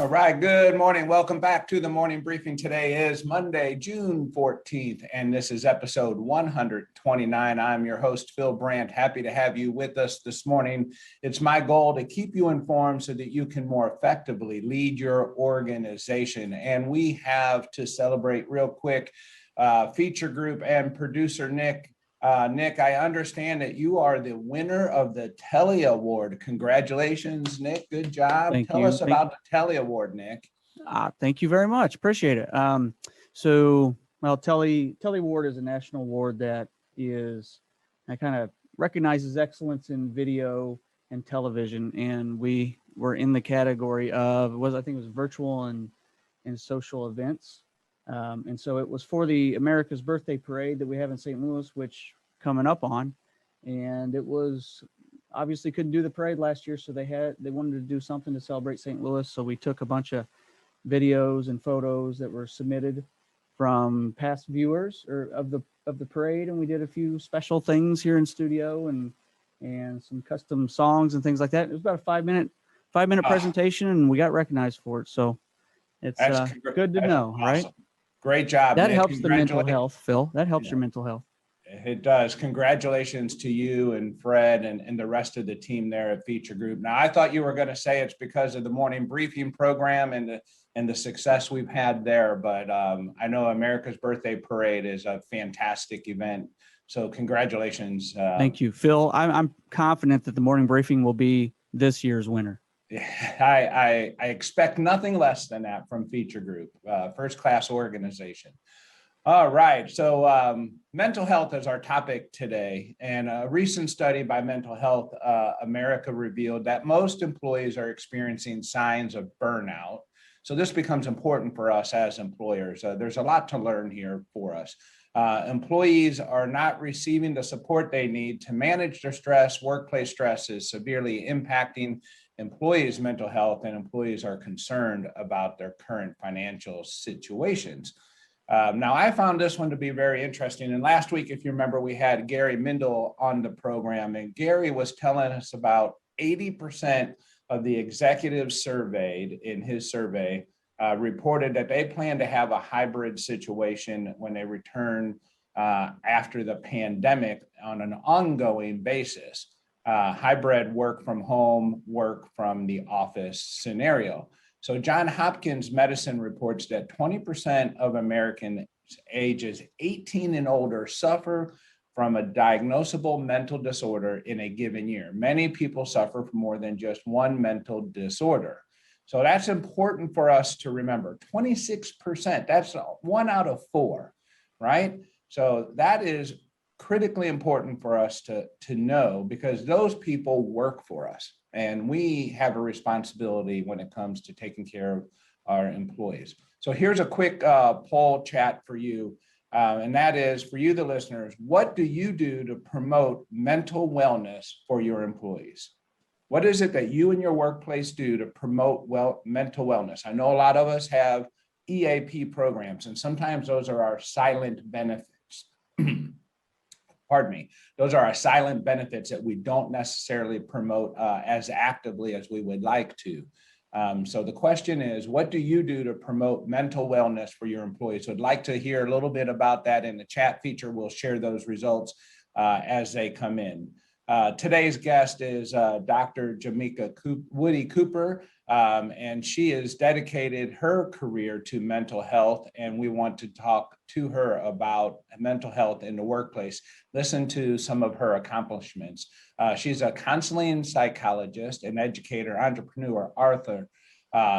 right, good morning. Welcome back to the morning briefing. Today is Monday, June 14th, and this is episode 129. I'm your host, Phil Brandt. Happy to have you with us this morning. It's my goal to keep you informed so that you can more effectively lead your organization. And we have to celebrate real quick feature group and producer Nick. Nick, I understand that you are the winner of the Telly Award. Congratulations, Nick. Good job. Tell us about the Telly Award, Nick. Thank you very much. Appreciate it. Telly Award is a national award that kind of recognizes excellence in video and television, and we were in the category of I think it was virtual and social events. And so it was for the America's Birthday Parade that we have in St. Louis, which coming up on, and it was obviously couldn't do the parade last year, so they wanted to do something to celebrate St. Louis. So we took a bunch of videos and photos that were submitted from past viewers of the parade, and we did a few special things here in studio and some custom songs and things like that. It was about a 5-minute presentation, and we got recognized for it. So it's good to know, awesome. Right? Great job. That Nick. Helps the mental health, Phil. That helps your mental health. It does. Congratulations to you and Fred and the rest of the team there at Feature Group. Now, I thought you were going to say it's because of the morning briefing program and the success we've had there, but I know America's Birthday Parade is a fantastic event. So congratulations. Thank you, Phil. I'm confident that the morning briefing will be this year's winner. I expect nothing less than that from Feature Group, first-class organization. All right, so mental health is our topic today, and a recent study by Mental Health America revealed that most employees are experiencing signs of burnout. So this becomes important for us as employers. There's a lot to learn here for us. Employees are not receiving the support they need to manage their stress. Workplace stress is severely impacting employees' mental health, and employees are concerned about their current financial situations. Now, I found this one to be very interesting. And last week, if you remember, we had Gary Mindel on the program, and Gary was telling us about 80% of the executives surveyed in his survey reported that they plan to have a hybrid situation when they return after the pandemic on an ongoing basis. Hybrid work from home, work from the office scenario. So Johns Hopkins Medicine reports that 20% of Americans ages 18 and older suffer from a diagnosable mental disorder in a given year. Many people suffer from more than just one mental disorder. So that's important for us to remember. 26%, that's 1 out of 4, right? So that is critically important for us to know, because those people work for us, and we have a responsibility when it comes to taking care of our employees. So here's a quick poll chat for you, and that is for you, the listeners. What do you do to promote mental wellness for your employees? What is it that you and your workplace do to promote mental wellness? I know a lot of us have EAP programs, and sometimes those are our silent benefits. Pardon me. Those are our silent benefits that we don't necessarily promote as actively as we would like to. So the question is, what do you do to promote mental wellness for your employees? So I'd like to hear a little bit about that in the chat feature. We'll share those results as they come in. Today's guest is Dr. Jameca Wood Cooper, and she has dedicated her career to mental health, and we want to talk to her about mental health in the workplace. Listen to some of her accomplishments. She's a counseling psychologist, an educator, entrepreneur, author,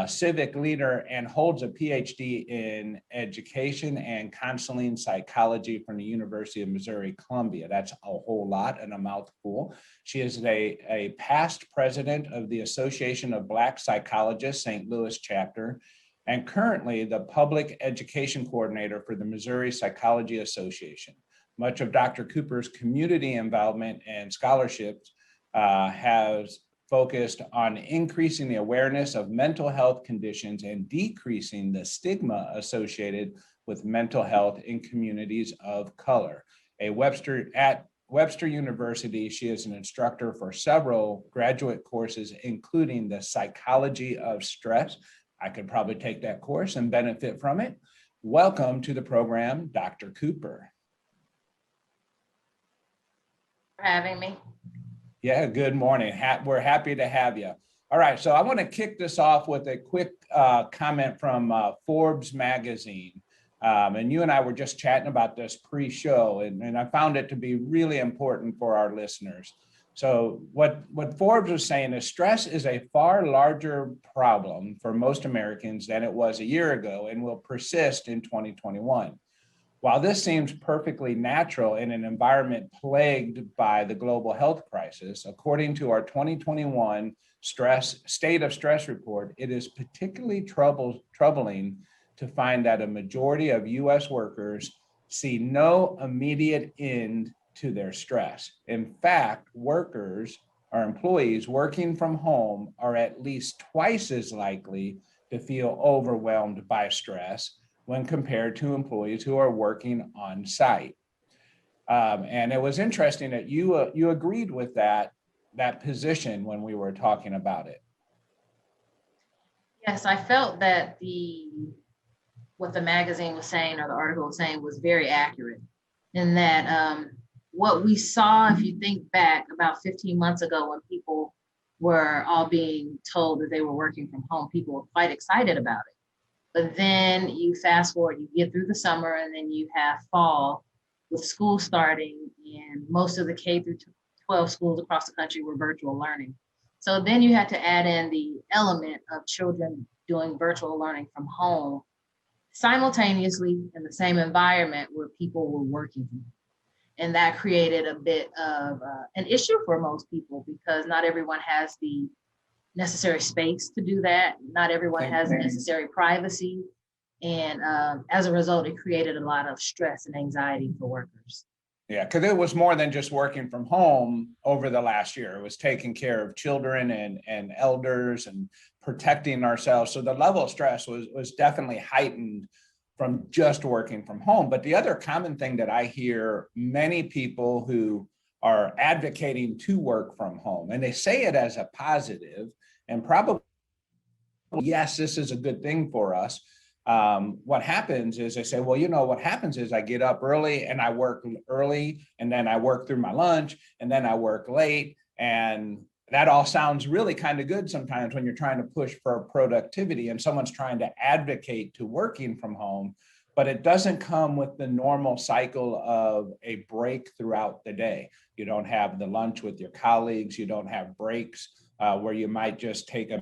civic leader, and holds a PhD in education and counseling psychology from the University of Missouri, Columbia. That's a whole lot and a mouthful. She is a past president of the Association of Black Psychologists, St. Louis chapter, and currently the public education coordinator for the Missouri Psychology Association. Much of Dr. Cooper's community involvement and scholarships has focused on increasing the awareness of mental health conditions and decreasing the stigma associated with mental health in communities of color. At Webster University, she is an instructor for several graduate courses, including the psychology of stress, I could probably take that course and benefit from it. Welcome to the program, Dr. Cooper. For having me. Yeah, good morning. We're happy to have you. All right, so I want to kick this off with a quick comment from Forbes magazine. And you and I were just chatting about this pre-show, and I found it to be really important for our listeners. So what Forbes was saying is stress is a far larger problem for most Americans than it was a year ago and will persist in 2021. While this seems perfectly natural in an environment plagued by the global health crisis, according to our 2021 State of Stress report, it is particularly troubling to find that a majority of U.S. workers see no immediate end to their stress. In fact, employees working from home are at least twice as likely to feel overwhelmed by stress when compared to employees who are working on site. And it was interesting that you agreed with that position when we were talking about it. Yes, I felt that what the magazine was saying or the article was saying was very accurate, in that what we saw, if you think back about 15 months ago when people were all being told that they were working from home, people were quite excited about it. But then you fast forward, you get through the summer, and then you have fall with school starting, and most of the K through 12 schools across the country were virtual learning. So then you had to add in the element of children doing virtual learning from home simultaneously in the same environment where people were working. And that created a bit of an issue for most people, because not everyone has the necessary space to do that. Not everyone has the necessary privacy. And as a result, it created a lot of stress and anxiety for workers. Yeah, because it was more than just working from home over the last year. It was taking care of children and elders and protecting ourselves. So the level of stress was definitely heightened from just working from home. But the other common thing that I hear many people who are advocating to work from home, and they say it as a positive, and probably, yes, this is a good thing for us. What happens is they say, well, what happens is I get up early and I work early, and then I work through my lunch, and then I work late. And that all sounds really kind of good sometimes when you're trying to push for productivity and someone's trying to advocate to working from home, but it doesn't come with the normal cycle of a break throughout the day. You don't have the lunch with your colleagues. You don't have breaks where you might just take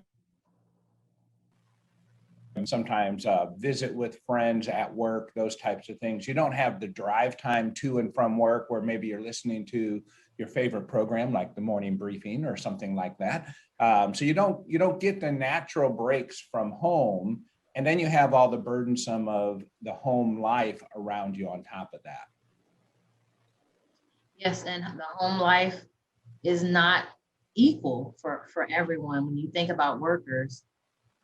and sometimes visit with friends at work, those types of things. You don't have the drive time to and from work where maybe you're listening to your favorite program like the morning briefing or something like that. So you don't get the natural breaks from home. And then you have all the burdensome of the home life around you on top of that. Yes, and the home life is not equal for everyone. When you think about workers,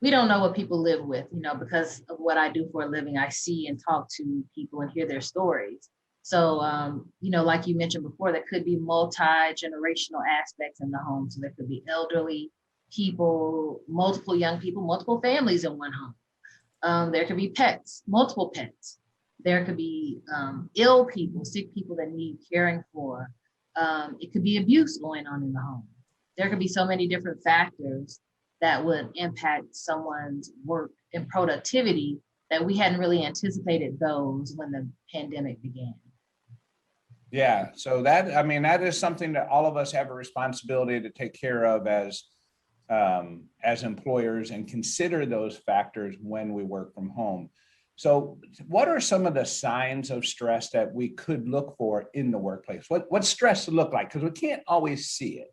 we don't know what people live with, because of what I do for a living. I see and talk to people and hear their stories. So, like you mentioned before, there could be multi-generational aspects in the home. So there could be elderly people, multiple young people, multiple families in one home. There could be pets, multiple pets. There could be ill people, sick people that need caring for. It could be abuse going on in the home. There could be so many different factors that would impact someone's work and productivity that we hadn't really anticipated those when the pandemic began. Yeah, so that is something that all of us have a responsibility to take care of as employers and consider those factors when we work from home. So what are some of the signs of stress that we could look for in the workplace? What's stress look like? Because we can't always see it.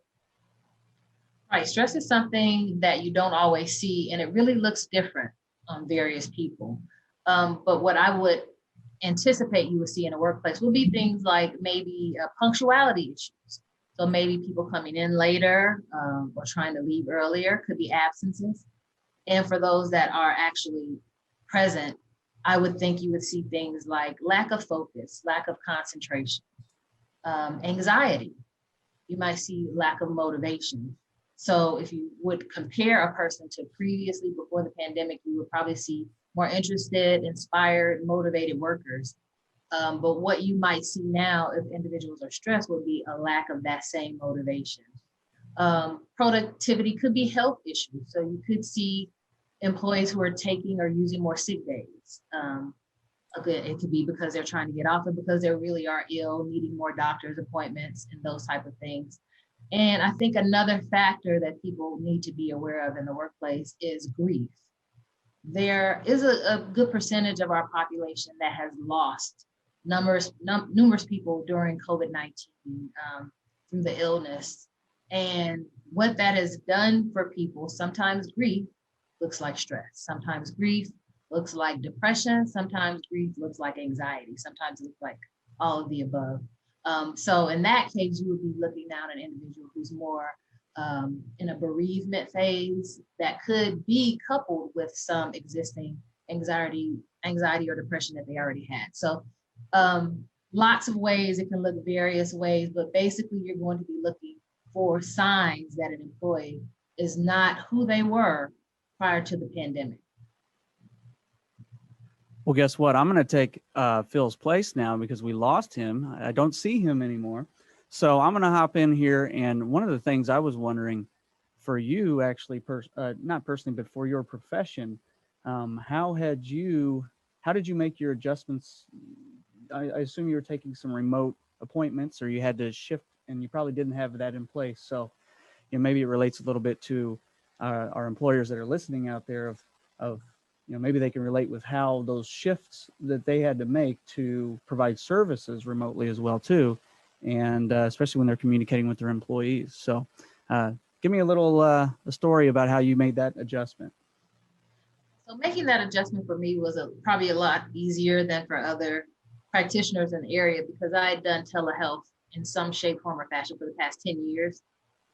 Right, stress is something that you don't always see, and it really looks different on various people. But what I would anticipate you would see in a workplace would be things like maybe punctuality issues. So maybe people coming in later or trying to leave earlier, could be absences. And for those that are actually present, I would think you would see things like lack of focus, lack of concentration, anxiety. You might see lack of motivation. So if you would compare a person to previously before the pandemic, you would probably see more interested, inspired, motivated workers. But what you might see now if individuals are stressed would be a lack of that same motivation. Productivity could be health issues. So you could see employees who are taking or using more sick days. It could be because they're trying to get off it because they really are ill, needing more doctor's appointments and those type of things. And I think another factor that people need to be aware of in the workplace is grief. There is a good percentage of our population that has lost numerous people during COVID-19 through the illness. And what that has done for people, sometimes grief looks like stress. Sometimes grief looks like depression. Sometimes grief looks like anxiety. Sometimes it looks like all of the above. So in that case, you would be looking down at an individual who's more in a bereavement phase that could be coupled with some existing anxiety or depression that they already had. So lots of ways, it can look various ways, but basically you're going to be looking for signs that an employee is not who they were prior to the pandemic. Well, guess what? I'm going to take Phil's place now because we lost him. I don't see him anymore. So I'm going to hop in here. And one of the things I was wondering for you, actually, not personally, but for your profession, how did you make your adjustments? I assume you were taking some remote appointments or you had to shift and you probably didn't have that in place. So maybe it relates a little bit to our employers that are listening out there of maybe they can relate with how those shifts that they had to make to provide services remotely as well too, and especially when they're communicating with their employees. So give me a little a story about how you made that adjustment. So making that adjustment for me was probably a lot easier than for other practitioners in the area because I had done telehealth in some shape, form, or fashion for the past 10 years.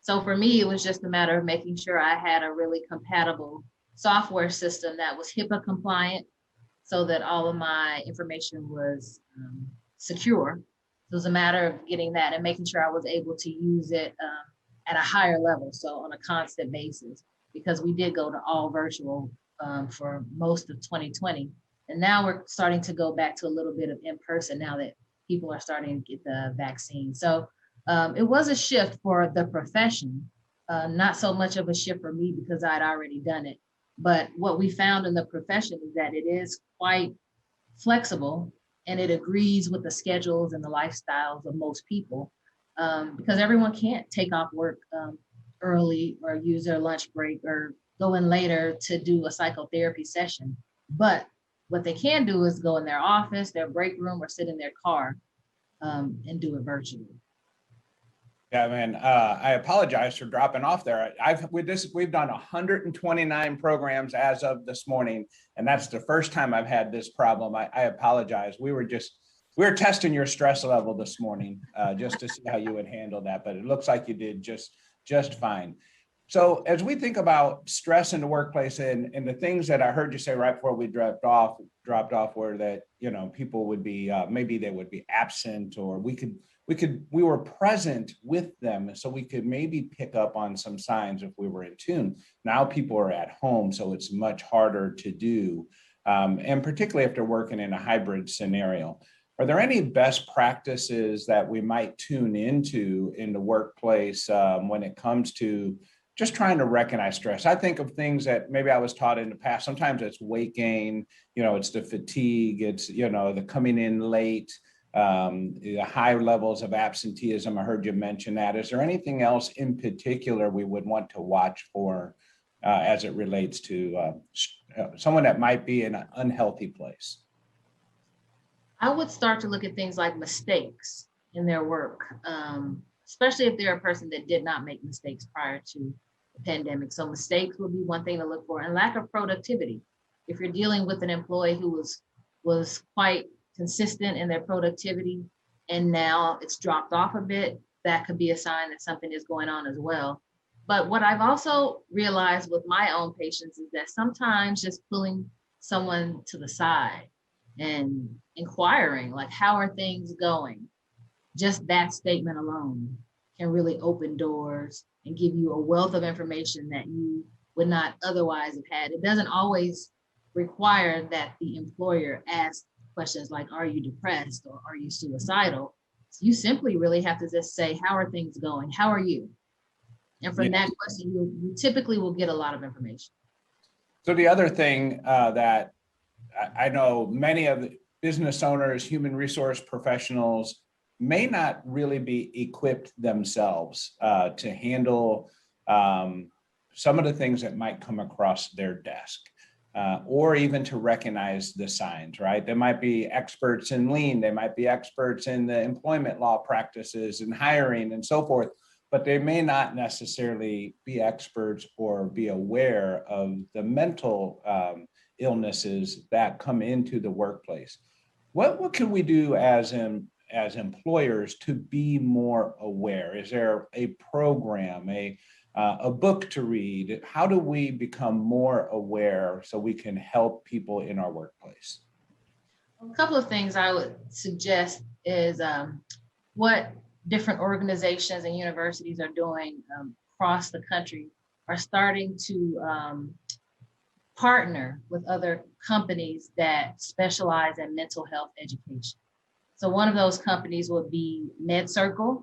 So for me, it was just a matter of making sure I had a really compatible software system that was HIPAA compliant so that all of my information was secure. So it was a matter of getting that and making sure I was able to use it at a higher level, so on a constant basis, because we did go to all virtual for most of 2020. And now we're starting to go back to a little bit of in-person now that people are starting to get the vaccine. So it was a shift for the profession, not so much of a shift for me because I'd already done it. But what we found in the profession is that it is quite flexible and it agrees with the schedules and the lifestyles of most people because everyone can't take off work early or use their lunch break or go in later to do a psychotherapy session. But what they can do is go in their office, their break room, or sit in their car and do it virtually. Yeah, man, I apologize for dropping off there. We've done 129 programs as of this morning, and that's the first time I've had this problem. I apologize. We were testing your stress level this morning just to see how you would handle that, but it looks like you did just fine. So as we think about stress in the workplace and the things that I heard you say right before we dropped off were that, people would be, maybe they would be absent or we were present with them so we could maybe pick up on some signs if we were in tune. Now people are at home, so it's much harder to do. And particularly if they're working in a hybrid scenario. Are there any best practices that we might tune into in the workplace when it comes to just trying to recognize stress? I think of things that maybe I was taught in the past. Sometimes it's weight gain, it's the fatigue, it's, the coming in late, the high levels of absenteeism. I heard you mention that. Is there anything else in particular we would want to watch for as it relates to someone that might be in an unhealthy place? I would start to look at things like mistakes in their work, especially if they're a person that did not make mistakes prior to the pandemic. So mistakes would be one thing to look for, and lack of productivity. If you're dealing with an employee who was quite consistent in their productivity and now it's dropped off a bit, that could be a sign that something is going on as well. But what I've also realized with my own patients is that sometimes just pulling someone to the side and inquiring, like, how are things going? Just that statement alone can really open doors and give you a wealth of information that you would not otherwise have had. It doesn't always require that the employer ask questions like, are you depressed or are you suicidal? You simply really have to just say, how are things going? How are you? And from that question, you typically will get a lot of information. So the other thing that I know many of the business owners, human resource professionals may not really be equipped themselves to handle some of the things that might come across their desk. Or even to recognize the signs, right? They might be experts in lean, they might be experts in the employment law practices and hiring and so forth, but they may not necessarily be experts or be aware of the mental illnesses that come into the workplace. What can we do as employers to be more aware? Is there a program, a book to read? How do we become more aware so we can help people in our workplace? A couple of things I would suggest is what different organizations and universities are doing across the country are starting to partner with other companies that specialize in mental health education. So one of those companies would be MedCircle,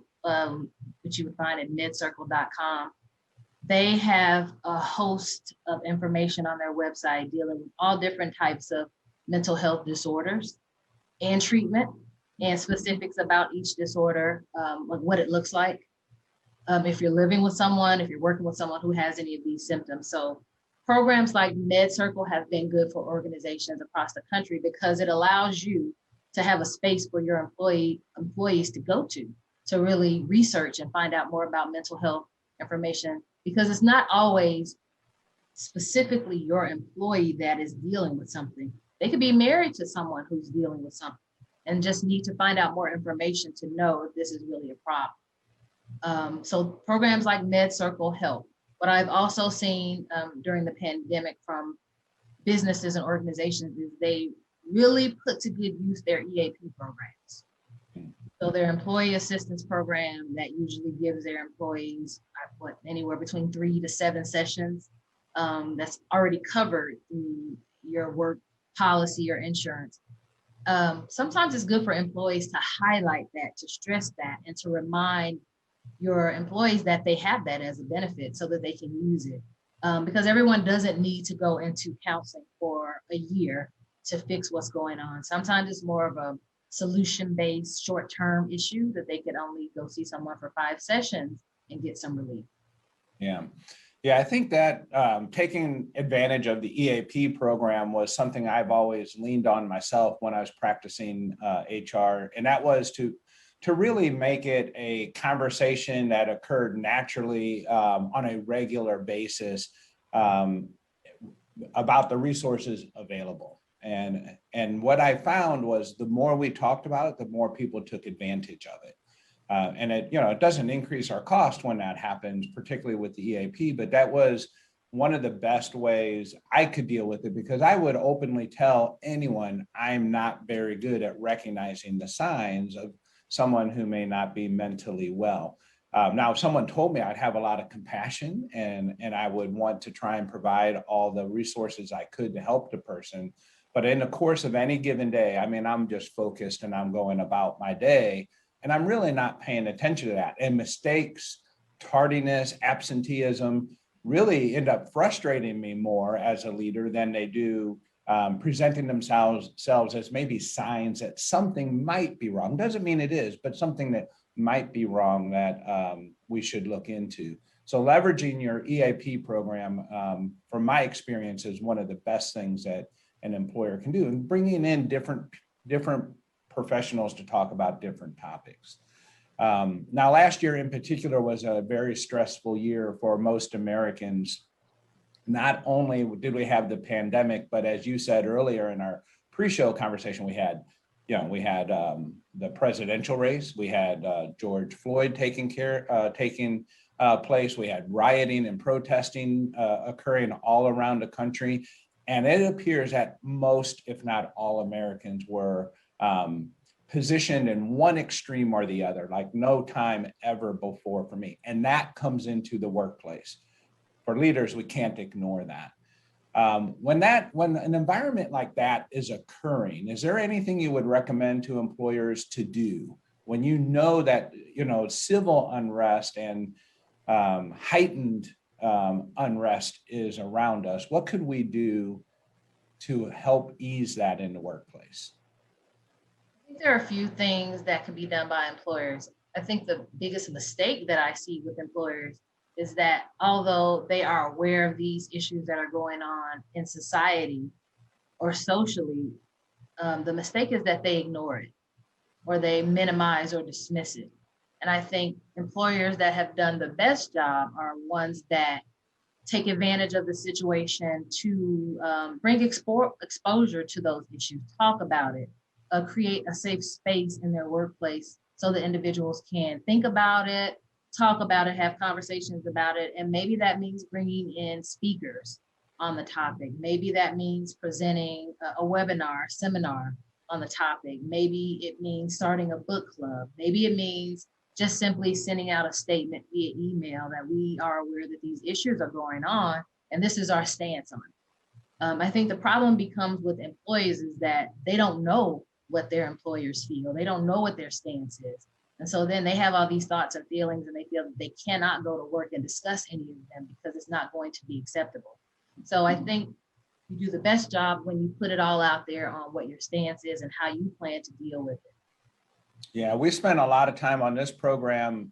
which you would find at medcircle.com. They have a host of information on their website dealing with all different types of mental health disorders and treatment and specifics about each disorder, like what it looks like. If you're living with someone, if you're working with someone who has any of these symptoms. So programs like MedCircle have been good for organizations across the country because it allows you to have a space for your employees to go to really research and find out more about mental health information, because it's not always specifically your employee that is dealing with something. They could be married to someone who's dealing with something and just need to find out more information to know if this is really a problem. So programs like MedCircle help. What I've also seen during the pandemic from businesses and organizations is they really put to good use their EAP programs. So their employee assistance program that usually gives their employees anywhere between 3 to 7 sessions that's already covered through your work policy or insurance. Sometimes it's good for employees to highlight that, to stress that, and to remind your employees that they have that as a benefit so that they can use it. Because everyone doesn't need to go into counseling for a year to fix what's going on. Sometimes it's more of a solution-based short-term issue that they could only go see someone for 5 sessions and get some relief. Yeah, I think that taking advantage of the EAP program was something I've always leaned on myself when I was practicing HR, and that was to really make it a conversation that occurred naturally on a regular basis about the resources available. And what I found was the more we talked about it, the more people took advantage of it. And it doesn't increase our cost when that happens, particularly with the EAP, but that was one of the best ways I could deal with it, because I would openly tell anyone I'm not very good at recognizing the signs of someone who may not be mentally well. Now, if someone told me, I'd have a lot of compassion and I would want to try and provide all the resources I could to help the person. But in the course of any given day, I mean, I'm just focused and I'm going about my day, and I'm really not paying attention to that. And mistakes, tardiness, absenteeism really end up frustrating me more as a leader than they do presenting themselves as maybe signs that something might be wrong. Doesn't mean it is, but something that might be wrong that we should look into. So leveraging your EAP program, from my experience, is one of the best things that an employer can do, and bringing in different professionals to talk about different topics. Now, last year in particular was a very stressful year for most Americans. Not only did we have the pandemic, but as you said earlier in our pre-show conversation, we had the presidential race, we had George Floyd taking place, we had rioting and protesting occurring all around the country. And it appears that most, if not all, Americans were positioned in one extreme or the other, like no time ever before for me. And that comes into the workplace. For leaders, we can't ignore that. When an environment like that is occurring, is there anything you would recommend to employers to do when you know that, civil unrest and heightened unrest is around us? What could we do to help ease that in the workplace? I think there are a few things that can be done by employers. I think the biggest mistake that I see with employers is that although they are aware of these issues that are going on in society or socially, the mistake is that they ignore it or they minimize or dismiss it. And I think employers that have done the best job are ones that take advantage of the situation to bring exposure to those issues, talk about it, create a safe space in their workplace so the individuals can think about it, talk about it, have conversations about it. And maybe that means bringing in speakers on the topic. Maybe that means presenting a webinar, seminar on the topic. Maybe it means starting a book club. Maybe it means just simply sending out a statement via email that we are aware that these issues are going on and this is our stance on it. I think the problem becomes with employees is that they don't know what their employers feel. They don't know what their stance is. And so then they have all these thoughts and feelings and they feel that they cannot go to work and discuss any of them because it's not going to be acceptable. So I think you do the best job when you put it all out there on what your stance is and how you plan to deal with it. Yeah, we spent a lot of time on this program,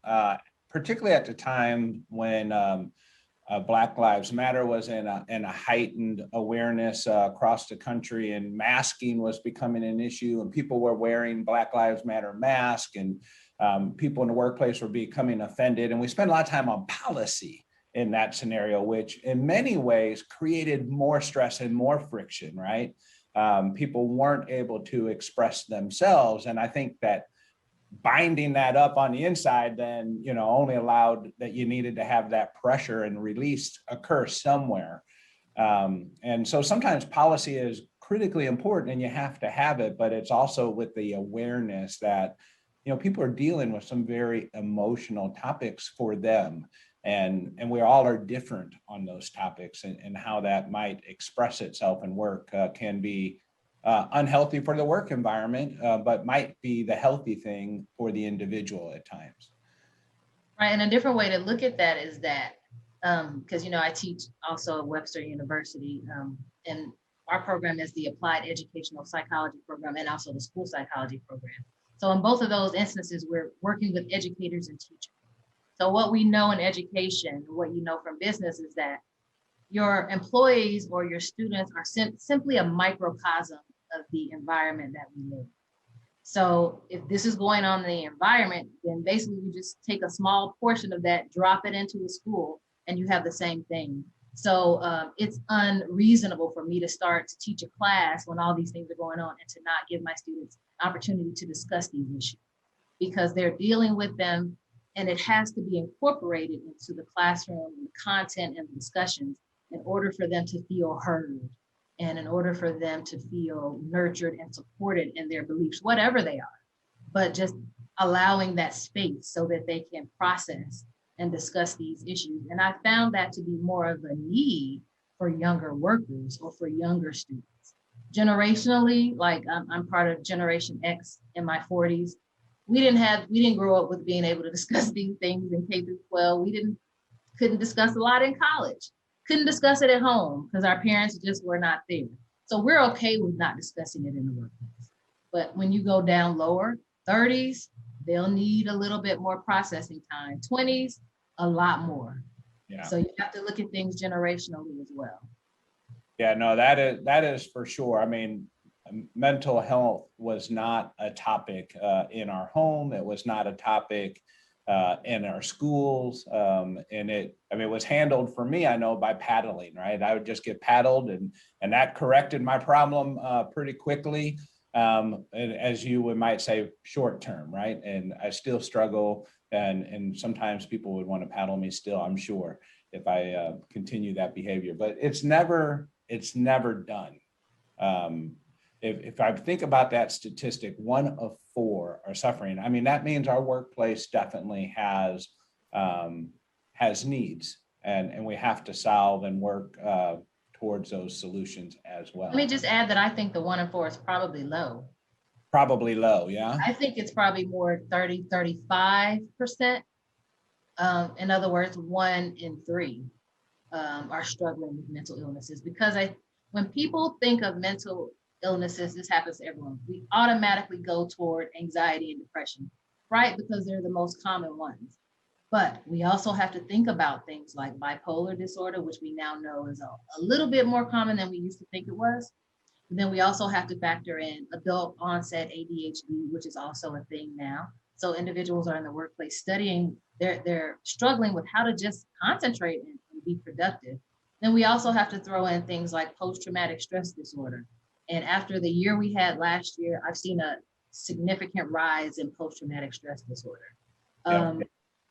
particularly at the time when Black Lives Matter was in a heightened awareness across the country, and masking was becoming an issue, and people were wearing Black Lives Matter masks, and people in the workplace were becoming offended. And we spent a lot of time on policy in that scenario, which in many ways created more stress and more friction, right? People weren't able to express themselves. And I think that binding that up on the inside then, only allowed that you needed to have that pressure and release occur somewhere. And so sometimes policy is critically important and you have to have it, but it's also with the awareness that, people are dealing with some very emotional topics for them. And we all are different on those topics, and how that might express itself in work can be unhealthy for the work environment, but might be the healthy thing for the individual at times. Right, and a different way to look at that is that, because I teach also at Webster University, and our program is the Applied Educational Psychology program and also the School Psychology program. So in both of those instances, we're working with educators and teachers. So what we know in education, what you know from business is that your employees or your students are simply a microcosm of the environment that we live. So if this is going on in the environment, then basically you just take a small portion of that, drop it into a school, and you have the same thing. So it's unreasonable for me to start to teach a class when all these things are going on and to not give my students opportunity to discuss these issues, because they're dealing with them and it has to be incorporated into the classroom and the content and the discussions in order for them to feel heard and in order for them to feel nurtured and supported in their beliefs, whatever they are, but just allowing that space so that they can process and discuss these issues. And I found that to be more of a need for younger workers or for younger students. Generationally, like I'm part of Generation X in my 40s. We didn't grow up with being able to discuss these things in K through 12. We couldn't discuss a lot in college. Couldn't discuss it at home because our parents just were not there. So we're okay with not discussing it in the workplace. But when you go down lower, 30s, they'll need a little bit more processing time. 20s, a lot more. Yeah. So you have to look at things generationally as well. Yeah, no, that is for sure. I mean, mental health was not a topic in our home. It was not a topic in our schools. And it was handled for me, I know, by paddling, right? I would just get paddled and that corrected my problem pretty quickly. And as you might say, short term, right? And I still struggle, and sometimes people would want to paddle me still, I'm sure, if I continue that behavior, but it's never done. if I think about that statistic, 1 of 4 are suffering. I mean, that means our workplace definitely has needs, and we have to solve and work towards those solutions as well. Let me just add that I think the 1 in 4 is probably low. Probably low, yeah. I think it's probably more 30, 35%. In other words, 1 in 3 are struggling with mental illnesses, because when people think of mental illnesses, this happens to everyone, we automatically go toward anxiety and depression, right? Because they're the most common ones. But we also have to think about things like bipolar disorder, which we now know is a little bit more common than we used to think it was. And then we also have to factor in adult onset ADHD, which is also a thing now. So individuals are in the workplace studying, they're struggling with how to just concentrate and be productive. Then we also have to throw in things like post-traumatic stress disorder. And after the year we had last year, I've seen a significant rise in post-traumatic stress disorder. Yeah.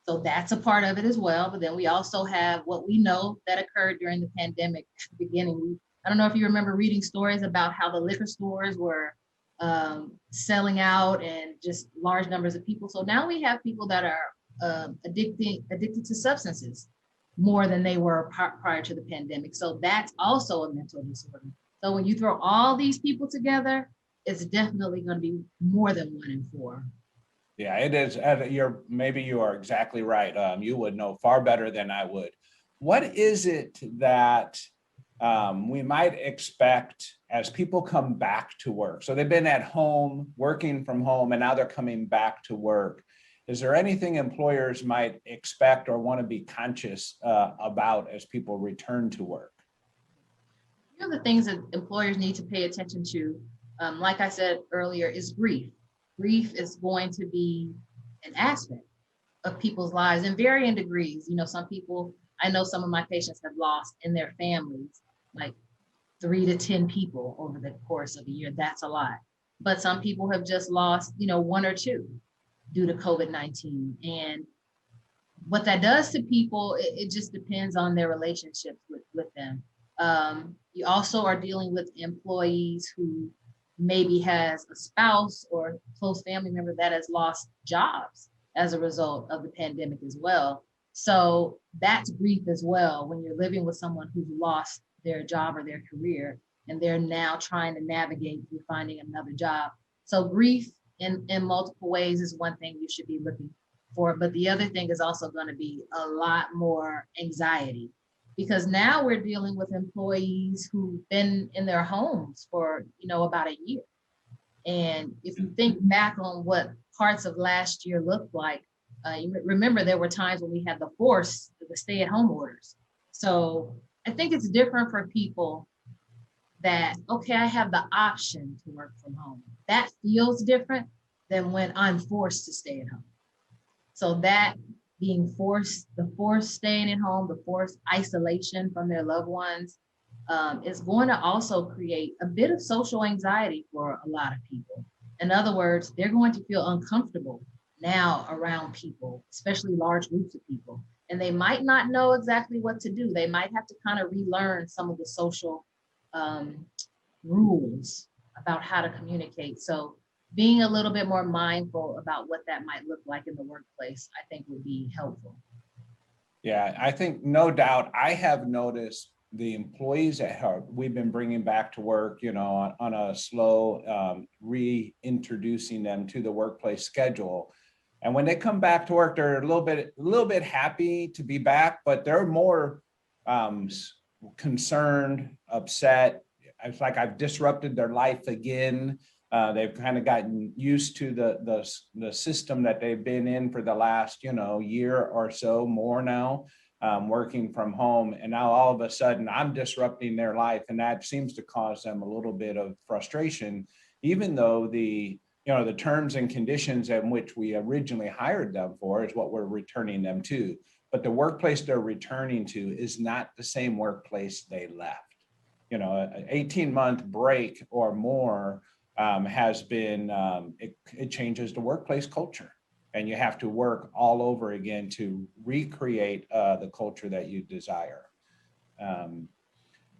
So that's a part of it as well. But then we also have what we know that occurred during the pandemic at the beginning. I don't know if you remember reading stories about how the liquor stores were selling out and just large numbers of people. So now we have people that are addicted to substances more than they were prior to the pandemic. So that's also a mental disorder. So when you throw all these people together, it's definitely going to be more than 1 in 4. Yeah, it is. Maybe you are exactly right. You would know far better than I would. What is it that we might expect as people come back to work? So they've been at home, working from home, and now they're coming back to work. Is there anything employers might expect or want to be conscious about as people return to work? One of the things that employers need to pay attention to, like I said earlier, is grief. Grief is going to be an aspect of people's lives in varying degrees. You know, some people, I know some of my patients have lost in their families, like 3 to 10 people over the course of a year. That's a lot. But some people have just lost, 1 or 2 due to COVID-19. And what that does to people, it just depends on their relationships with them. You also are dealing with employees who maybe has a spouse or close family member that has lost jobs as a result of the pandemic as well. So that's grief as well, when you're living with someone who's lost their job or their career, and they're now trying to navigate through finding another job. So grief in multiple ways is one thing you should be looking for. But the other thing is also going to be a lot more anxiety, because now we're dealing with employees who've been in their homes for, about a year. And if you think back on what parts of last year looked like, you remember there were times when we had the stay-at-home orders. So I think it's different for people that, okay, I have the option to work from home. That feels different than when I'm forced to stay at home. So that being forced, the forced staying at home, the forced isolation from their loved ones, is going to also create a bit of social anxiety for a lot of people. In other words, they're going to feel uncomfortable now around people, especially large groups of people. And they might not know exactly what to do. They might have to kind of relearn some of the social rules about how to communicate. So being a little bit more mindful about what that might look like in the workplace, I think would be helpful. Yeah, I think no doubt I have noticed the employees that we've been bringing back to work, on a slow reintroducing them to the workplace schedule. And when they come back to work, they're a little bit happy to be back, but they're more concerned, upset. It's like I've disrupted their life again. They've kind of gotten used to the system that they've been in for the last, year or so more now, working from home. And now all of a sudden I'm disrupting their life. And that seems to cause them a little bit of frustration, even though the terms and conditions in which we originally hired them for is what we're returning them to. But the workplace they're returning to is not the same workplace they left. An 18-month break or more has been, it changes the workplace culture, and you have to work all over again to recreate the culture that you desire.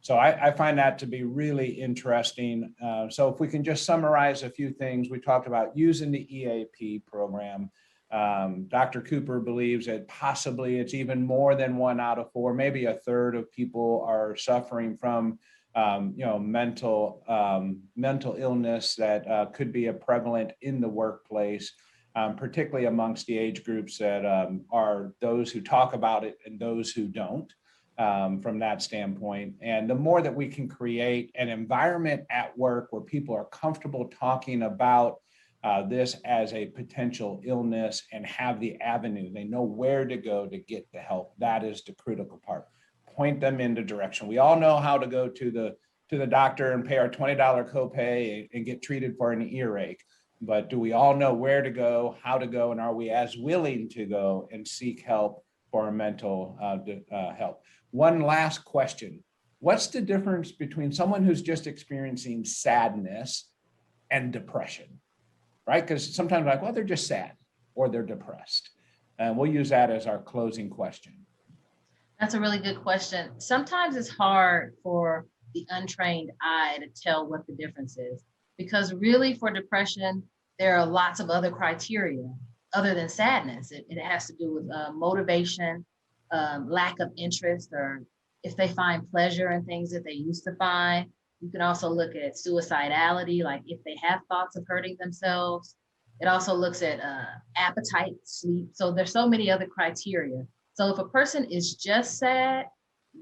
So I find that to be really interesting. So if we can just summarize a few things, we talked about using the EAP program. Dr. Cooper believes that possibly it's even more than 1 out of 4, maybe a third of people are suffering from mental illness that could be prevalent in the workplace, particularly amongst the age groups that are those who talk about it and those who don't, from that standpoint. And the more that we can create an environment at work where people are comfortable talking about this as a potential illness and have the avenue, they know where to go to get the help. That is the critical part. Point them into direction. We all know how to go to the doctor and pay our $20 copay and get treated for an earache. But do we all know where to go, how to go, and are we as willing to go and seek help for our mental health? One last question. What's the difference between someone who's just experiencing sadness and depression, right? Because sometimes like, well, they're just sad or they're depressed. And we'll use that as our closing question. That's a really good question. Sometimes it's hard for the untrained eye to tell what the difference is, because really for depression, there are lots of other criteria other than sadness. It has to do with motivation, lack of interest, or if they find pleasure in things that they used to find. You can also look at suicidality, like if they have thoughts of hurting themselves. It also looks at appetite, sleep. So there's so many other criteria. So if a person is just sad,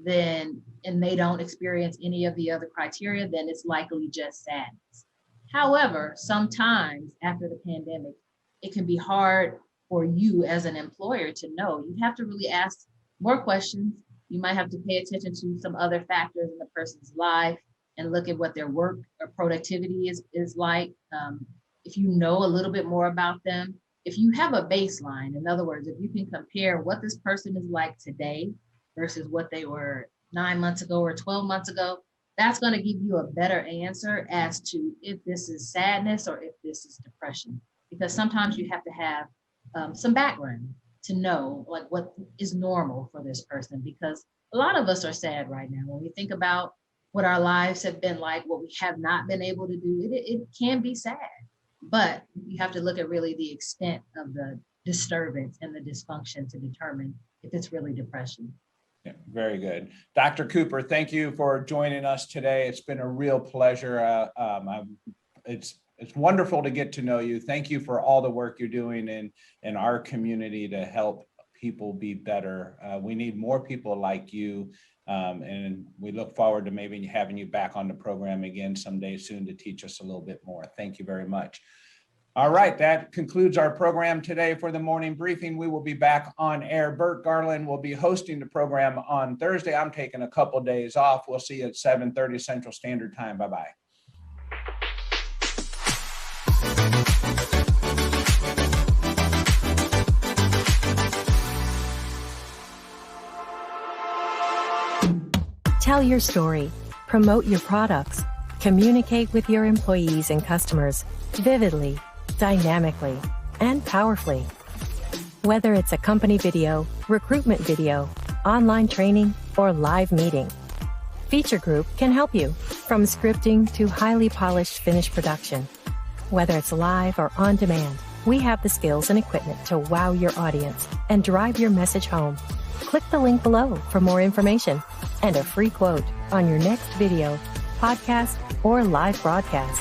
and they don't experience any of the other criteria, then it's likely just sadness. However, sometimes after the pandemic, it can be hard for you as an employer to know. You have to really ask more questions. You might have to pay attention to some other factors in the person's life and look at what their work or productivity is like. If you know a little bit more about them, if you have a baseline, in other words, if you can compare what this person is like today versus what they were 9 months ago or 12 months ago, that's going to give you a better answer as to if this is sadness or if this is depression. Because sometimes you have to have some background to know like what is normal for this person, because a lot of us are sad right now. When we think about what our lives have been like, what we have not been able to do, it can be sad. But you have to look at really the extent of the disturbance and the dysfunction to determine if it's really depression. Yeah, very good. Dr. Cooper, thank you for joining us today. It's been a real pleasure. It's wonderful to get to know you. Thank you for all the work you're doing in our community to help people be better. We need more people like you. And we look forward to maybe having you back on the program again someday soon to teach us a little bit more. Thank you very much. All right, that concludes our program today for the morning briefing. We will be back on air. Bert Garland will be hosting the program on Thursday. I'm taking a couple of days off. We'll see you at 7:30 Central Standard Time. Bye-bye. Tell your story, promote your products, communicate with your employees and customers vividly, dynamically, and powerfully. Whether it's a company video, recruitment video, online training, or live meeting, Feature Group can help you, from scripting to highly polished finished production. Whether it's live or on demand, we have the skills and equipment to wow your audience and drive your message home. Click the link below for more information and a free quote on your next video, podcast, or live broadcast.